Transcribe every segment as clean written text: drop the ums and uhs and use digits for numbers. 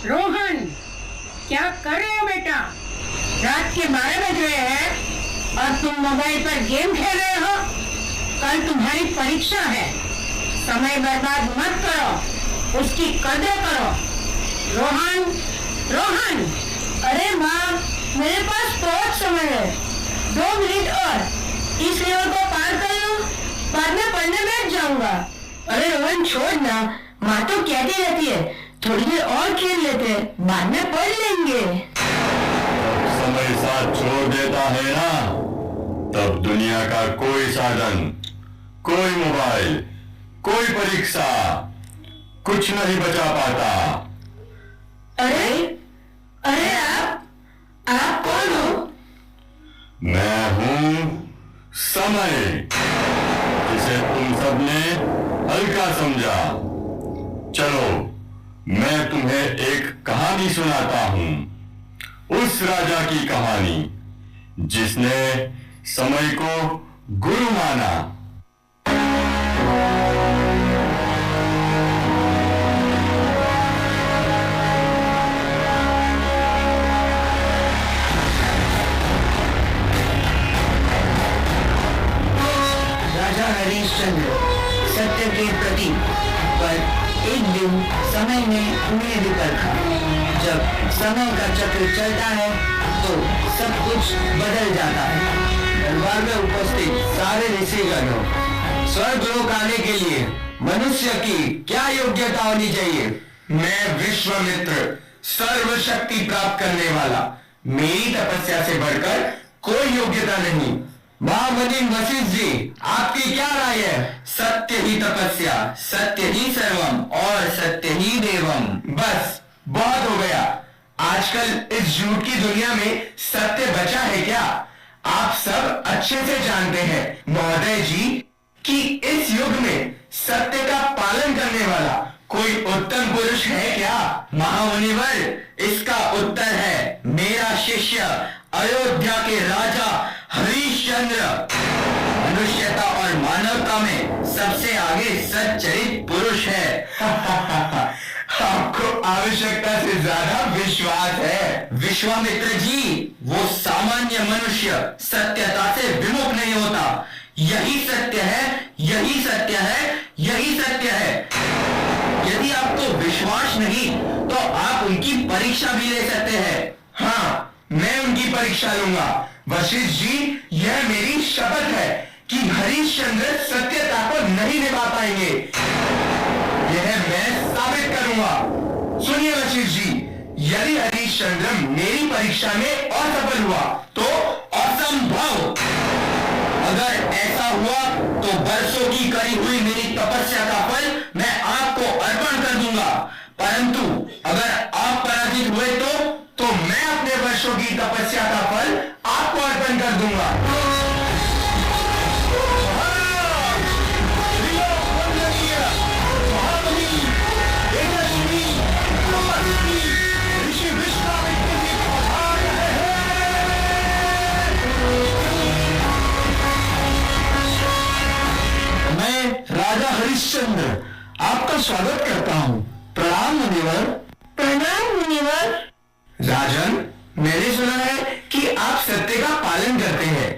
रोहन, क्या कर रहे हो बेटा? रात के 12 बज रहे हैं और तुम मोबाइल पर गेम खेल रहे हो। कल तुम्हारी परीक्षा है, समय बर्बाद मत करो, उसकी कदर करो। रोहन, रोहन। अरे माँ, मेरे पास बहुत समय है, 2 मिनट और, इस लेवल को पार कर लो, बाद में पढ़ने बैठ जाऊंगा। अरे रोहन छोड़ ना, माँ तो कहती रहती है थोड़ी देर और खेल लेते हैं, बाद में पढ़ लेंगे। समय साथ छोड़ देता है ना, तब दुनिया का कोई साधन, कोई मोबाइल, कोई परीक्षा कुछ नहीं बचा पाता। अरे अरे आप कौन हो? मैं हूं समय, जिसे तुम सबने हल्का समझा। चलो मैं तुम्हें एक कहानी सुनाता हूं, उस राजा की कहानी जिसने समय को गुरु माना। राजा हरिश्चंद्र सत्य के प्रतीक। पर एक दिन समय ने उन्हें भी परखा। जब समय का चक्र चलता है तो सब कुछ बदल जाता है। दरबार में उपस्थित सारे ऋषिगणों, स्वर्गलोक आने के लिए मनुष्य की क्या योग्यता होनी चाहिए? मैं विश्वामित्र, सर्वशक्ति प्राप्त करने वाला, मेरी तपस्या से बढ़कर कोई योग्यता नहीं। महामुनि वशिष्ठ जी, आपकी क्या राय है? सत्य ही तपस्या, सत्य ही सर्वम और सत्य ही देवम। बस बहुत हो गया। आजकल इस झूठ की दुनिया में सत्य बचा है क्या? आप सब अच्छे से जानते हैं महोदय जी कि इस युग में सत्य का पालन करने वाला कोई उत्तम पुरुष है क्या? महामुनिवर, इसका उत्तर है मेरा शिष्य अयोध्या के राजा हरिश्चंद्र। मनुष्यता और मानवता में सबसे आगे सच्चरित पुरुष है। आपको आवश्यकता से ज्यादा विश्वास है। विश्वामित्र जी, वो सामान्य मनुष्य सत्यता से विमुख नहीं होता। यही सत्य है, यही सत्य है, यही सत्य है। यदि आपको विश्वास नहीं तो आप उनकी परीक्षा भी ले सकते हैं। हाँ, मैं उनकी परीक्षा लूंगा। वशिष्ठ जी, यह मेरी शपथ है कि हरिश्चंद्र सत्यता को नहीं निभा पाएंगे। यह मैं साबित करूंगा। सुनिए वशिष्ठ जी, यदि हरिश्चंद्र मेरी परीक्षा में असफल हुआ तो असंभव। अगर ऐसा हुआ तो वर्षों की करी हुई मेरी तपस्या का फल मैं आपको अर्पण कर दूंगा। परंतु अगर आप पराजित हुए तो मैं अपने वर्षों की तपस्या का फल आपको अर्पण कर दूंगा। मैं राजा हरिश्चंद्र आपका स्वागत करता हूँ। प्रणाम मुनिवर। प्रणाम मुनिवर। राजन, मैंने सुना है कि आप सत्य का पालन करते हैं,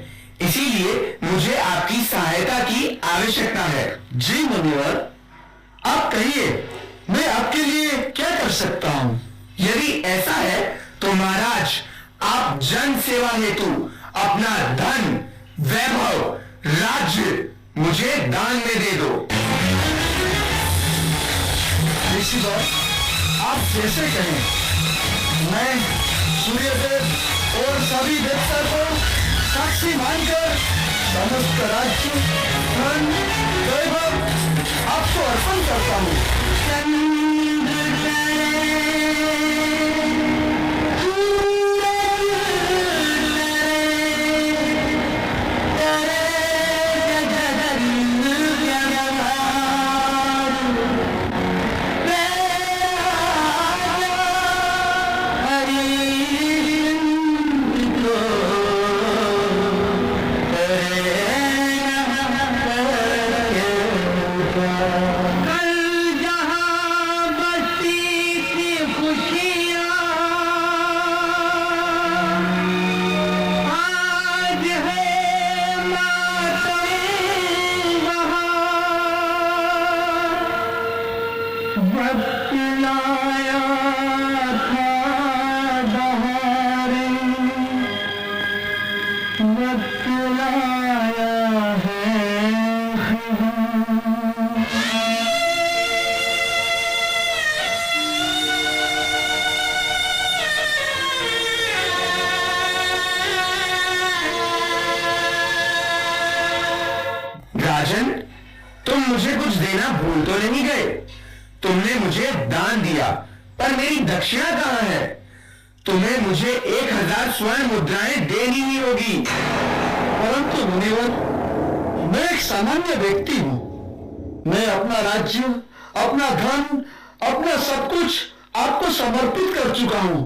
इसीलिए मुझे आपकी सहायता की आवश्यकता है। जी मुनिवर, आप कहिए, मैं आपके लिए क्या कर सकता हूँ? यदि ऐसा है तो महाराज, आप जन सेवा हेतु अपना धन, वैभव, राज्य मुझे दान में दे दो। ऋषिवर, आप जैसे कहें। मैं सूर्यदेव और सभी देवता को साक्षी मानकर समस्त राज्य, धन, वैभव आपको अर्पण करता हूँ। कल जहां मुझे कुछ देना भूल तो नहीं गए? तुमने मुझे दान दिया, पर मेरी दक्षिणा कहां है? तुम्हें मुझे 1000 स्वर्ण मुद्राएं देनी ही होगी। परंतु मुनिवर, मैं एक सामान्य व्यक्ति हूं। मैं अपना राज्य, अपना धन, अपना सब कुछ आपको समर्पित कर चुका हूं।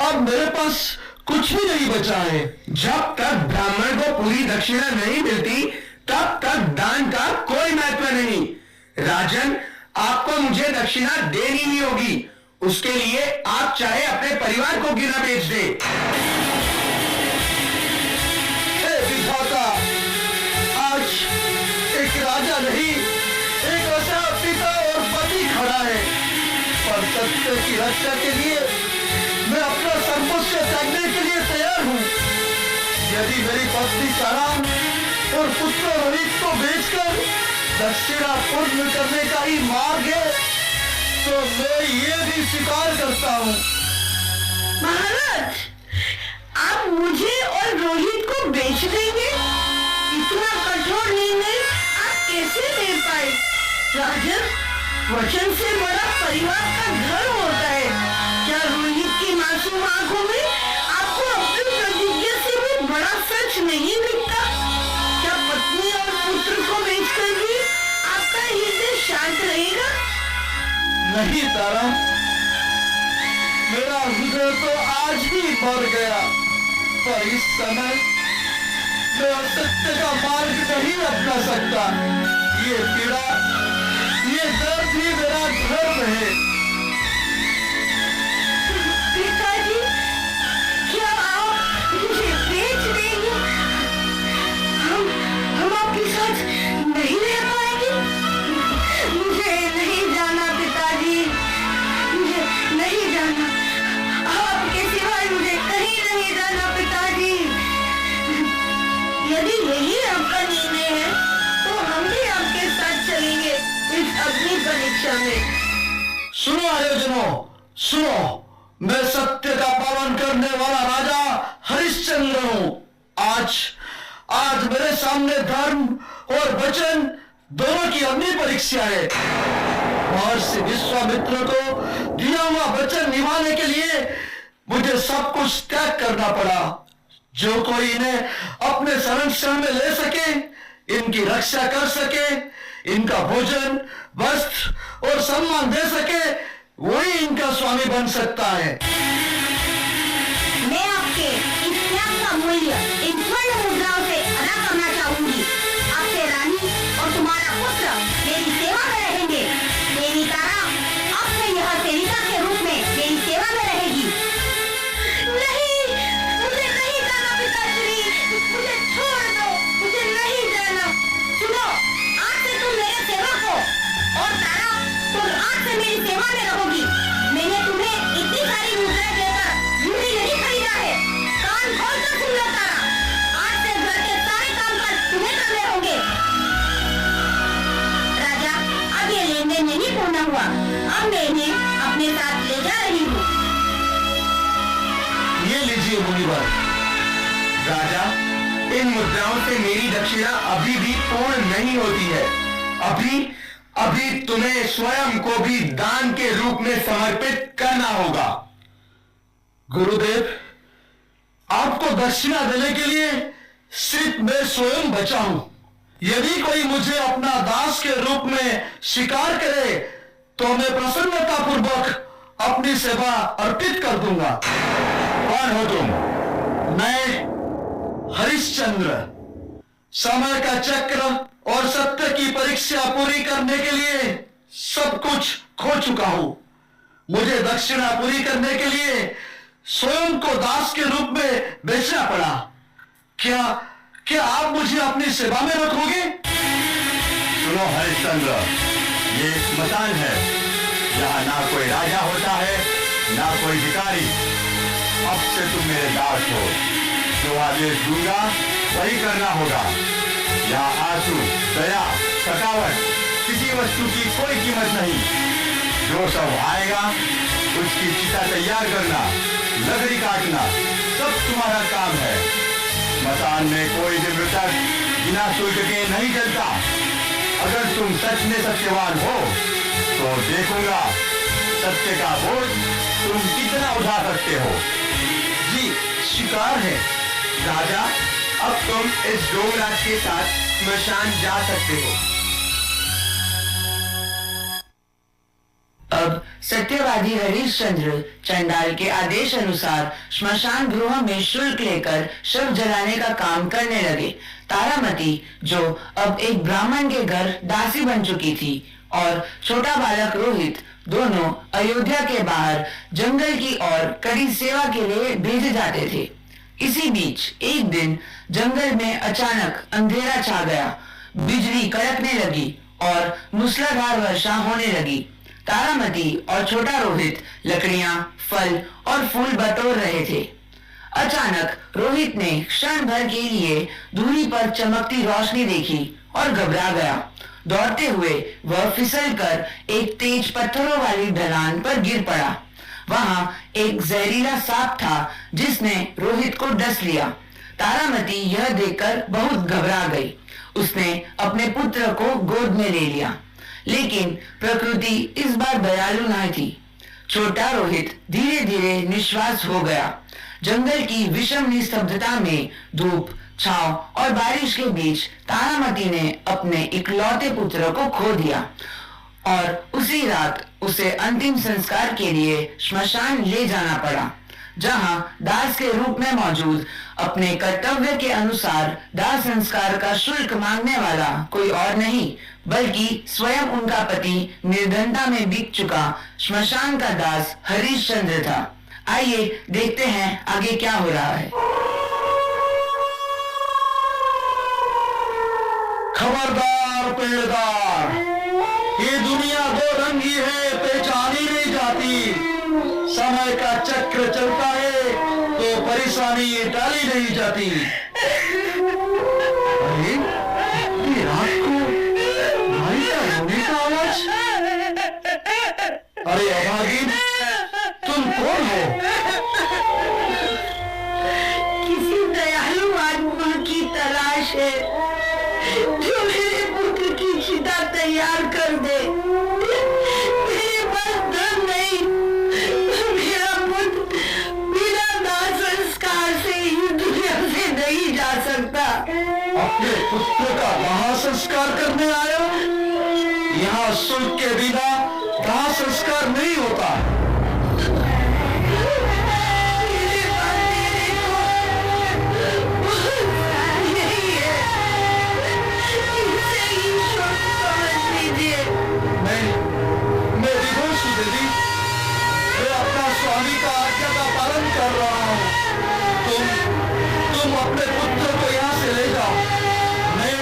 अब मेरे पास कुछ भी नहीं बचा है। जब तक ब्राह्मण को पूरी दक्षिणा नहीं मिलती, तब तक दान का कोई महत्व नहीं। राजन, आपको मुझे दक्षिणा देनी ही होगी। उसके लिए आप चाहे अपने परिवार को गिरा बेच दे। विधाता, आज एक राजा नहीं, एक ऐसा पिता और पति खड़ा है, पर सत्य की रक्षा के लिए मैं अपना सर्वस्व त्यागने के लिए तैयार हूं। यदि मेरी पत्नी तारा और पुत्र रोहित को बेचकर दक्षिणा पूर्ण करने का ही मार्ग है, तो मैं ये भी स्वीकार करता हूं। महाराज, आप मुझे और रोहित को बेच देंगे? इतना कठोर निर्णय आप कैसे ले पाए? राजन, वचन से बड़ा परिवार का घर होता है। क्या रोहित की मासूम आंखों में आपको अपनी प्रतिज्ञा से भी बड़ा सच नहीं दिखता? क्या पत्नी और पुत्र को बेचकर भी आपका हृदय शांत रहेगा? नहीं तारा, मेरा हृदय तो आज ही मर गया, पर इस समय मैं असत्य का मार्ग नहीं अपना सकता। ये पीड़ा, ये दर्द ही मेरा धर्म है। पिताजी, क्या आप मुझे बेच देंगे? हम आपके साथ नहीं रह पाएंगे? मुझे नहीं जाना पिताजी, मुझे नहीं जाना। आपके सिवाय मुझे कहीं नहीं जाना पिताजी। यदि यही आपका निर्णय है, तो हम भी आपके साथ चलेंगे इस अग्नि परीक्षा में। सुनो आयोजनों, सुनो, मैं सत्य का पालन करने वाला राजा हरिश्चंद्र हूं। आज मेरे सामने धर्म और वचन दोनों की अग्नि परीक्षा है। महर्षि विश्वामित्र को दिया हुआ वचन निभाने के लिए मुझे सब कुछ त्याग करना पड़ा। जो कोई इन्हें अपने संरक्षण में ले सके, इनकी रक्षा कर सके, इनका भोजन, वस्त्र और सम्मान दे सके, वही इनका स्वामी बन सकता है। मैं आपके इस त्याग का मूल्य इन स्वर्ण मुद्राओं से अदा करना चाहूंगी। आपसे रानी और तुम्हारा पुत्र मेरी सेवा में रहेंगे। मेरी तारा आपसे यह सेविका के रूप में मेरी सेवा में रहेगी। नहीं, मुझे नहीं जाना पिताश्री, मुझे छोड़ दो, मुझे नहीं जाना। सुनो, आज से तुम मेरे सेवक हो, और तारा तुम आज से मेरी सेवा में रहोगी। मैंने तुम्हें इतनी सारी मुद्राएं देकर यूं ही नहीं खरीदा है। कान खोलकर सुन लो तारा, आज से घर के सारे कामकाज तुम्हें करने होंगे। राजा, अब ये लेन देन नहीं पूर्ण हुआ। अब मैं इन्हें अपने साथ ले जा रही हूँ। ये लीजिए मुनिवर। राजा, इन मुद्राओं से मेरी दक्षिणा अभी भी पूर्ण नहीं होती है। अभी तुम्हें स्वयं को भी दान के रूप में समर्पित करना होगा। गुरुदेव, आपको दक्षिणा देने के लिए सिर्फ मैं स्वयं बचा हूं। यदि कोई मुझे अपना दास के रूप में स्वीकार करे, तो मैं प्रसन्नता पूर्वक अपनी सेवा अर्पित कर दूंगा। कौन हो तुम? मैं हरिश्चंद्र, समय का चक्र और सत्य की परीक्षा पूरी करने के लिए सब कुछ खो चुका हूं। मुझे दक्षिणा पूरी करने के लिए स्वयं को दास के रूप में बेचना पड़ा। क्या आप मुझे अपनी सेवा में रखोगे? सुनो हरिश्चंद्र, ये एक स्मशान है। यहाँ ना कोई राजा होता है, ना कोई भिखारी। अब से तुम मेरे दास हो। जो आदेश दूंगा वही करना होगा। यहाँ आंसू, दया, थकावट, किसी वस्तु की कोई कीमत नहीं। जो सब आएगा उसकी चिता तैयार करना, लकड़ी काटना, सब तुम्हारा काम है। स्मशान में कोई भी मृतक बिना शुल्क के नहीं जलता। अगर तुम सच में सत्यवान हो तो देखूंगा सत्य का बोझ तुम कितना उठा सकते हो। जी स्वीकार है राजा, अब तुम इस डोंगराज के साथ स्मशान जा सकते हो। अब सत्यवादी हरिश्चंद्र चंडाल के आदेश अनुसार श्मशान गृह में शुल्क लेकर शव जलाने का काम करने लगे। तारामती, जो अब एक ब्राह्मण के घर दासी बन चुकी थी, और छोटा बालक रोहित दोनों अयोध्या के बाहर जंगल की ओर कड़ी सेवा के लिए भेजे जाते थे। इसी बीच एक दिन जंगल में अचानक अंधेरा छा गया, बिजली कड़कने लगी और मूसलाधार वर्षा होने लगी। तारामती और छोटा रोहित लकड़ियां, फल और फूल बटोर रहे थे। अचानक रोहित ने क्षण भर के लिए दूरी पर चमकती रोशनी देखी और घबरा गया। दौड़ते हुए वह फिसलकर एक तेज पत्थरों वाली ढलान पर गिर पड़ा। वहां एक जहरीला सांप था जिसने रोहित को डस लिया। तारामती यह देखकर बहुत घबरा गई। उसने अपने पुत्र को गोद में ले लिया, लेकिन प्रकृति इस बार दयालु न थी। छोटा रोहित धीरे धीरे निश्वास हो गया। जंगल की विषम निस्तब्धता में धूप, छांव और बारिश के बीच तारामती ने अपने इकलौते पुत्र को खो दिया, और उसी रात उसे अंतिम संस्कार के लिए श्मशान ले जाना पड़ा, जहां दास के रूप में मौजूद अपने कर्तव्य के अनुसार दाह संस्कार का शुल्क मांगने वाला कोई और नहीं बल्कि स्वयं उनका पति निर्धनता में बिक चुका श्मशान का दास हरिश्चंद्र था। आइए देखते हैं आगे क्या हो रहा है। खबरदार पेड़दार, ये दुनिया दो रंगी है, पहचानी नहीं जाती। समय का चक्र चलता है तो परेशानी टाली नहीं जाती। अरे ये रात को भाई का रोने का आवाज। अरे अभागिन, तुम कौन हो? किसी दयालु आत्मा की तलाश है जो मेरे पुत्र की चिता तैयार कर दे। मेरे पास धन नहीं, मेरा पुत्र बिना दाह संस्कार से ही दुनिया से नहीं जा सकता। अपने पुत्र का दाह संस्कार करने आए हो? यहाँ शुल्क के बिना दाह संस्कार नहीं होता। मैं विदोष हूँ देवी, मैं अपना स्वामी का आज्ञा का पालन कर रहा हूँ। तुम अपने पुत्र को यहाँ से ले जाओ। मैं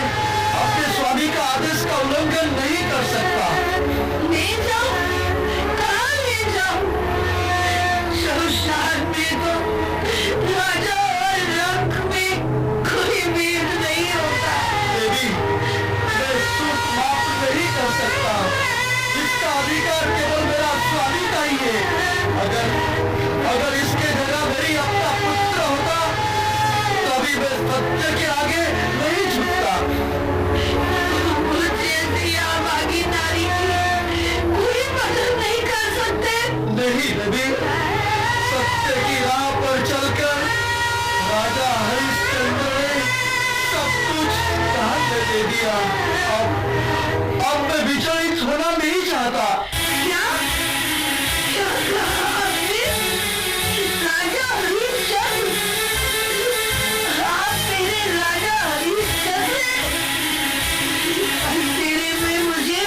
अपने स्वामी का आदेश का उल्लंघन नहीं कर सकता। ले जाओ? कहाँ ले जाओ? शमशान में तो राजा और रंक में कोई भेद नहीं होता। देवी, मैं सुख माफ नहीं कर सकता। इसका अधिकार केवल मेरा स्वामी का ही है। अगर इसके जगह मेरी अपना पुत्र होता तभी मैं सत्य के आगे नहीं झुकता। मुझे दिया बागी नारी की कोई मदद नहीं कर सकते? नहीं देवी, सत्य की राह पर चलकर राजा हरिश्चंद्र ने सब कुछ दान में दे दिया। अब मैं विचलित होना नहीं चाहता। क्या कहा आपने? राजा हरिश्चंद्र? आप मेरे राजा हरिश्चंद्र हैं? अंधेरे में मुझे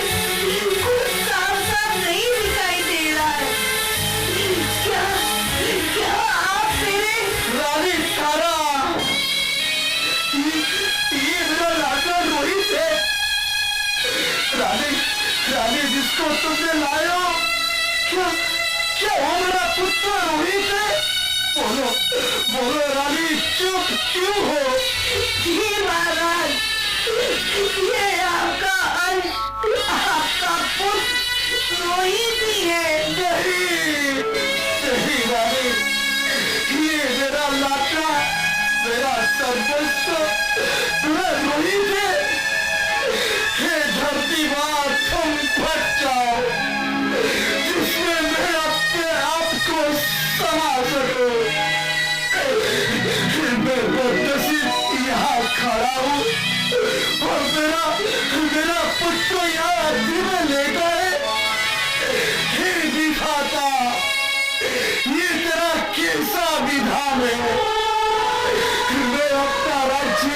कुछ साफ साफ नहीं दिखाई दे रहा है। क्या आप मेरे रानी तारा, ये मेरा लाडला रोहित है। रानी जिसको तुमने लाया, क्या वो मेरा पुत्र रोहित है? बोलो रानी, चुप क्यों हो? जी महाराज, ये आपका अंश, आपका पुत्र रोहित ही है। नहीं रानी, ये मेरा लाडला, मेरा सर्वस्व रोहित है। हे धरती में मैं अपना राज्य,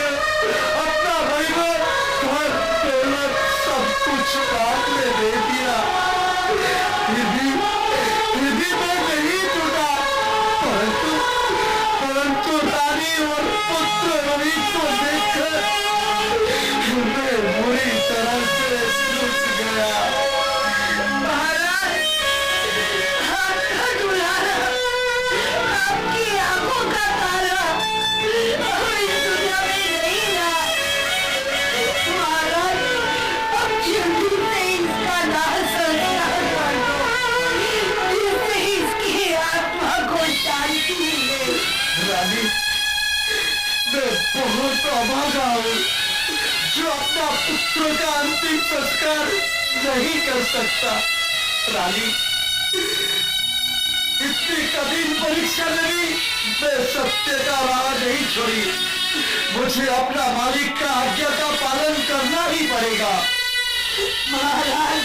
अपना वैभव, घर दौलत सब कुछ आपने दे दिया। फिर भी मैं नहीं टूटा। परंतु रानी और पुत्र रोहित को देखकर मैं बुरी तरह से टूट गया। महाराज, आपका दुलारा, आपकी आंखों का तारा अब इस दुनिया में नहीं रहा। महाराज, अब जल्दी से इसका दाह संस्कार कर दो, जिससे इसकी आत्मा को शांति मिले। रानी, मैं बहुत अभागा हूँ जो अपना पुत्र का अंतिम संस्कार नहीं कर सकता। रानी, इतनी कठिन परीक्षा में भी मैं सत्य का राह नहीं छोड़ी। मुझे अपना मालिक का आज्ञा का पालन करना ही पड़ेगा। महाराज,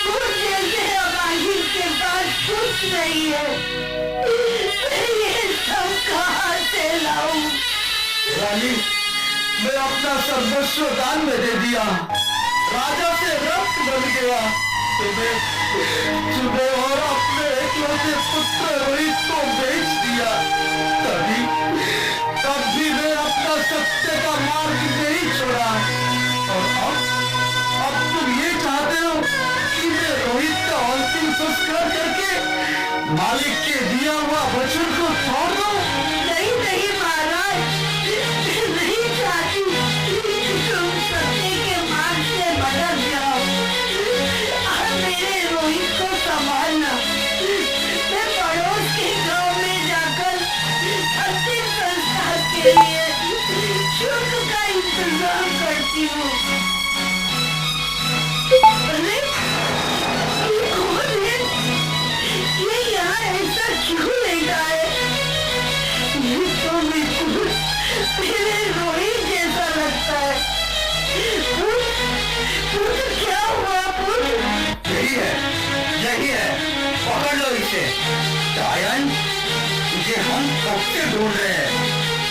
मुझ जैसे अभागी के पास कुछ नहीं है। मैं ये सब कहाँ से लाऊं? रानी, मैं अपना सर्वस्व दान में दे दिया। राजा से रक्त बन गया। तुम्हें और अपने एकलौते पुत्र रोहित को बेच दिया। तब भी मैं अपना सत्य का मार्ग नहीं छोड़ा। और अब तुम ये चाहते हो कि मैं रोहित का अंतिम संस्कार करके मालिक के दिया हुआ वचन को तोड़ दूं? नहीं नहीं महाराज, नहीं चाहती तुम सत्य के मार्ग से भटक जाओ। अब मेरे रोहित को संभालना। मैं पड़ोस के गांव में जाकर अंतिम संस्कार के लिए शुल्क का इंतजाम करती हूँ। अरे, ये कौन है? ये यहाँ ऐसा क्यों लेटा है? ये तो बिल्कुल मेरे रोहित जैसा लगता है। पुत्र, क्या हुआ पुत्र? यही है, पकड़ लो इसे। डायन, तुझे हम कब से ढूंढ रहे हैं।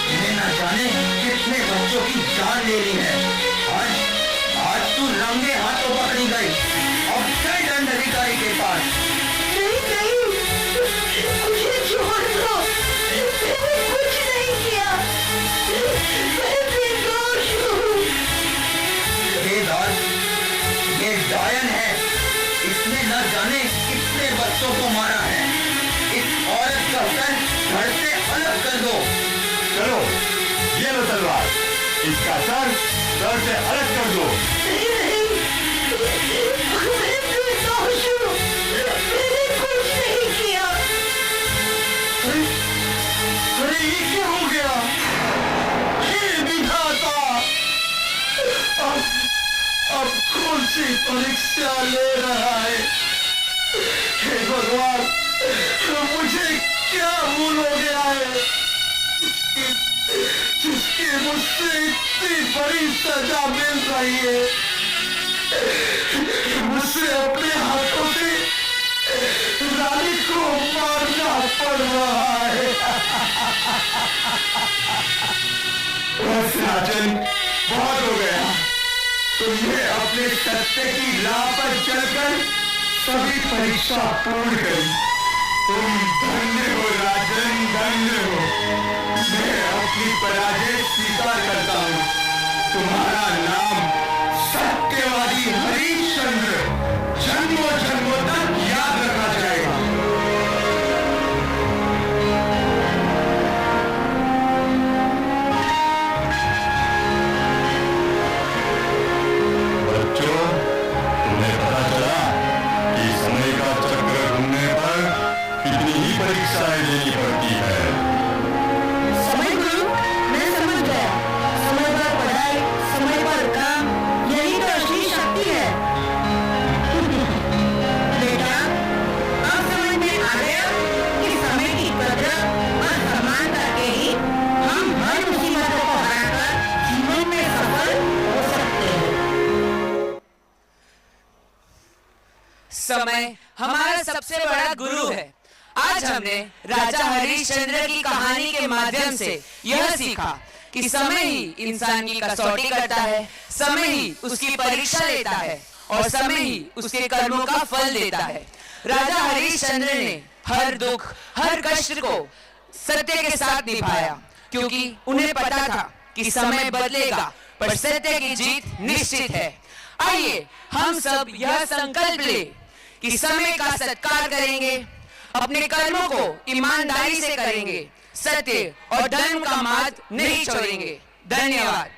इन्हें ना जाने कितने बच्चों की जान ले ली है। आज तू रंगे हाथों पकड़ी गई। अब चल दंड अधिकारी के पास। नहीं नहीं, मुझे छोड़ दो। मैंने कुछ नहीं किया। मैं निर्दोष हूँ। ये डायन है। इसने न जाने कितने बच्चों को मारा है। इस औरत का सर घर से अलग कर दो। चलो, ये लो तलवार, इसका सर से अलग कर दो। नहीं नहीं, मैं निर्दोष हूँ। मैंने कुछ नहीं किया। अरे ये क्या हो गया? हे विधाता, अब कौन सी परीक्षा ले रहा है? हे भगवान, मुझे क्या भूल हो गया है जिसकी मुझसे इतनी बड़ी सजा मिल रही है? मुझसे अपने हाथों से रानी को मारना पड़ रहा है। बस राजन, बहुत हो गया। तुमने अपने सत्य की राह पर चलकर सभी परीक्षा पूर्ण करी। तुम धन्य हो राजन, धन्य हो। मैं अपनी पराजय स्वीकार करता हूँ। तुम्हारा नाम सत्यवादी हरिश्चंद्र जन्मों जन्मों तक याद रखा जाएगा। बच्चों, तुम्हें पता चला कि समय का चक्र घूमने पर कितनी ही परीक्षाएं देनी पड़ती है। समय गुरु, मैं समझ गया। समय पर पढ़ाई, समय पर काम, यही तो असली शक्ति है। बेटा, अब समझ में आ गया कि समय की कदर और सम्मान करके ही हम हर मुसीबत को हराकर जीवन में सफल हो सकते हैं। समय हमारा सबसे बड़ा गुरु है। आज आज हमने राजा हरिश्चंद्र की कहानी के माध्यम से यह सीखा कि समय ही इंसान की कसौटी करता है, समय ही उसकी परीक्षा लेता है और समय ही उसके कर्मों का फल देता है। राजा हरिश्चंद्र ने हर दुख, हर कष्ट को सत्य के साथ निभाया, क्योंकि उन्हें पता था कि समय बदलेगा पर सत्य की जीत निश्चित है। आइए हम सब यह संकल्प ले कि समय का सत्कार करेंगे, अपने कर्मों को ईमानदारी से करेंगे, सत्य और धर्म का मार्ग नहीं छोड़ेंगे। धन्यवाद।